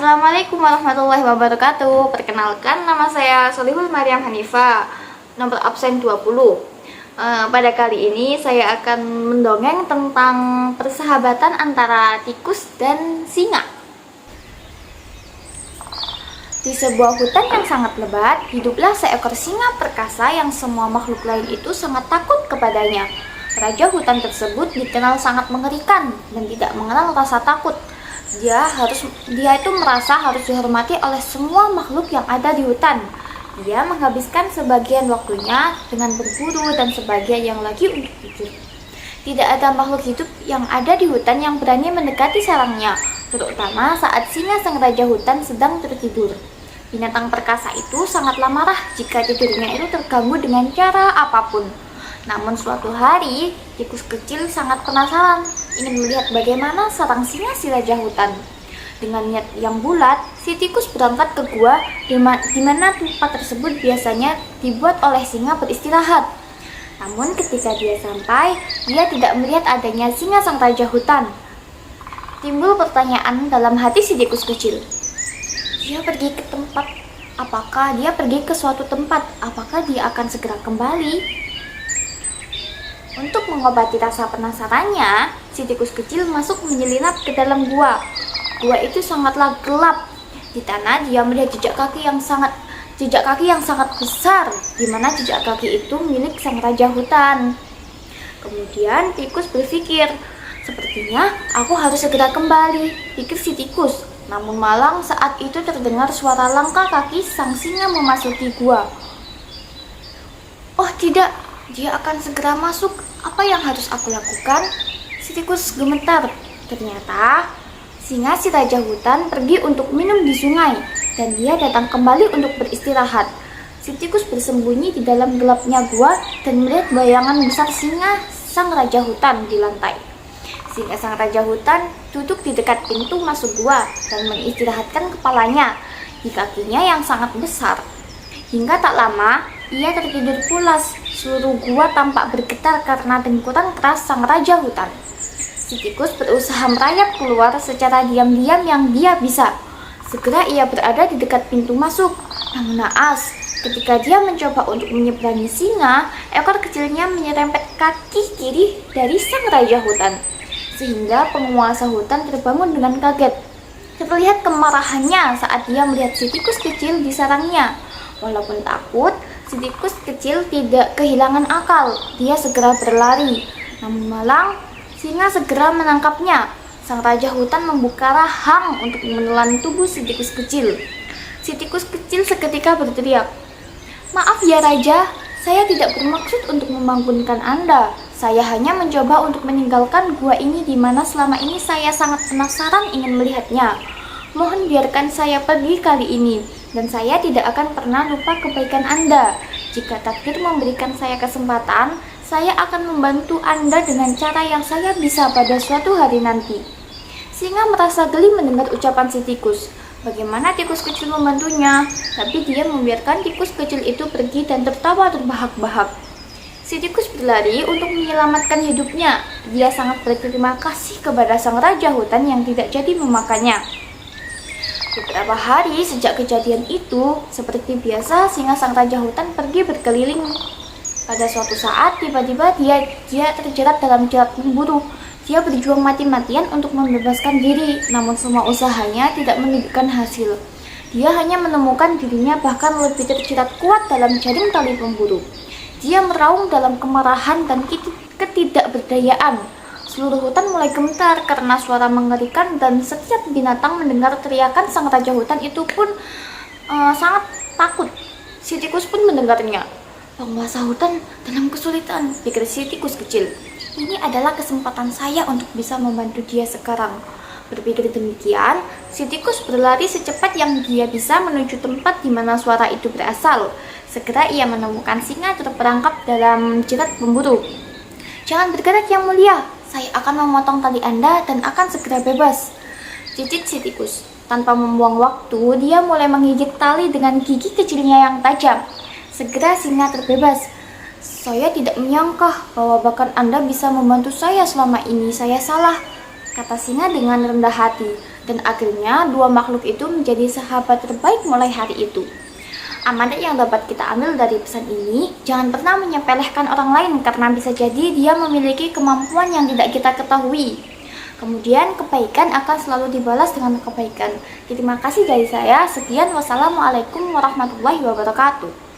Assalamualaikum warahmatullahi wabarakatuh. Perkenalkan, nama saya Solihul Maryam Hanifah, nomor absen 20. Pada kali ini saya akan mendongeng tentang persahabatan antara tikus dan singa. Di sebuah hutan yang sangat lebat, hiduplah seekor singa perkasa yang semua makhluk lain itu sangat takut kepadanya. Raja hutan tersebut dikenal sangat mengerikan dan tidak mengenal rasa takut. Dia itu merasa harus dihormati oleh semua makhluk yang ada di hutan. Dia menghabiskan sebagian waktunya dengan berburu dan sebagian yang lagi untuk tidur. Tidak ada makhluk hidup yang ada di hutan yang berani mendekati sarangnya, terutama saat singa sang raja hutan sedang tertidur. Binatang perkasa itu sangatlah marah jika tidurnya itu terganggu dengan cara apapun. Namun suatu hari, tikus kecil sangat penasaran, ingin melihat bagaimana sarang singa si raja hutan. Dengan niat yang bulat, si tikus berangkat ke gua di mana tempat tersebut biasanya dibuat oleh singa beristirahat. Namun ketika dia sampai, dia tidak melihat adanya singa sang raja hutan. Timbul pertanyaan dalam hati si tikus kecil. Apakah dia pergi ke suatu tempat? Apakah dia akan segera kembali? Untuk mengobati rasa penasarannya, si tikus kecil masuk menyelinap ke dalam gua. Gua itu sangatlah gelap. Di tanah dia melihat jejak kaki yang sangat besar, di mana jejak kaki itu milik sang raja hutan. Kemudian tikus berpikir, sepertinya aku harus segera kembali, pikir si tikus. Namun malang saat itu terdengar suara langkah kaki sang singa memasuki gua. Oh tidak, dia akan segera masuk. Apa yang harus aku lakukan? Si tikus gemetar. Ternyata singa si raja hutan pergi untuk minum di sungai dan dia datang kembali untuk beristirahat. Si tikus bersembunyi di dalam gelapnya gua dan melihat bayangan besar singa sang raja hutan di lantai. Singa sang raja hutan duduk di dekat pintu masuk gua dan mengistirahatkan kepalanya di kakinya yang sangat besar. Hingga tak lama, ia tertidur pulas. Seluruh gua tampak bergetar karena dengkuran keras sang raja hutan. Si tikus berusaha merayap keluar secara diam-diam yang dia bisa. Segera ia berada di dekat pintu masuk. Namun naas, ketika dia mencoba untuk menyeberangi singa, ekor kecilnya menyerempet kaki kiri dari sang raja hutan. Sehingga penguasa hutan terbangun dengan kaget. Terlihat kemarahannya saat dia melihat si tikus kecil di sarangnya. Walaupun takut, si tikus kecil tidak kehilangan akal. Dia segera berlari. Namun malang, singa segera menangkapnya. Sang raja hutan membuka rahang untuk menelan tubuh si tikus kecil. Si tikus kecil seketika berteriak, "Maaf ya raja, saya tidak bermaksud untuk membangunkan Anda. Saya hanya mencoba untuk meninggalkan gua ini di mana selama ini saya sangat penasaran ingin melihatnya. Mohon biarkan saya pergi kali ini. Dan saya tidak akan pernah lupa kebaikan Anda. Jika takdir memberikan saya kesempatan, saya akan membantu Anda dengan cara yang saya bisa pada suatu hari nanti." Singa merasa geli mendengar ucapan si tikus. Bagaimana tikus kecil membantunya? Tapi dia membiarkan tikus kecil itu pergi dan tertawa terbahak-bahak. Si tikus berlari untuk menyelamatkan hidupnya. Dia sangat berterima kasih kepada sang raja hutan yang tidak jadi memakannya. Beberapa hari sejak kejadian itu, seperti biasa singa sang raja hutan pergi berkeliling. Pada suatu saat, tiba-tiba dia terjerat dalam jerat pemburu. Dia berjuang mati-matian untuk membebaskan diri, namun semua usahanya tidak menunjukkan hasil. Dia hanya menemukan dirinya bahkan lebih terjerat kuat dalam jaring tali pemburu. Dia meraung dalam kemarahan dan ketidakberdayaan. Seluruh hutan mulai gemetar karena suara mengerikan dan setiap binatang mendengar teriakan sang raja hutan itu pun sangat takut. Si tikus pun mendengarnya. Penguasa hutan dalam kesulitan, pikir si tikus kecil. Ini adalah kesempatan saya untuk bisa membantu dia sekarang. Berpikir demikian, si tikus berlari secepat yang dia bisa menuju tempat di mana suara itu berasal. Segera ia menemukan singa terperangkap dalam jerat pemburu. "Jangan bergerak yang mulia, saya akan memotong tali Anda dan akan segera bebas," cicit si tikus. Tanpa membuang waktu, dia mulai menggigit tali dengan gigi kecilnya yang tajam. Segera singa terbebas. "Saya tidak menyangka bahwa bahkan Anda bisa membantu saya selama ini. Saya salah," kata singa dengan rendah hati. Dan akhirnya dua makhluk itu menjadi sahabat terbaik mulai hari itu. Amanat yang dapat kita ambil dari pesan ini, jangan pernah menyepelekan orang lain karena bisa jadi dia memiliki kemampuan yang tidak kita ketahui. Kemudian kebaikan akan selalu dibalas dengan kebaikan. Terima kasih dari saya. Sekian, wassalamualaikum warahmatullahi wabarakatuh.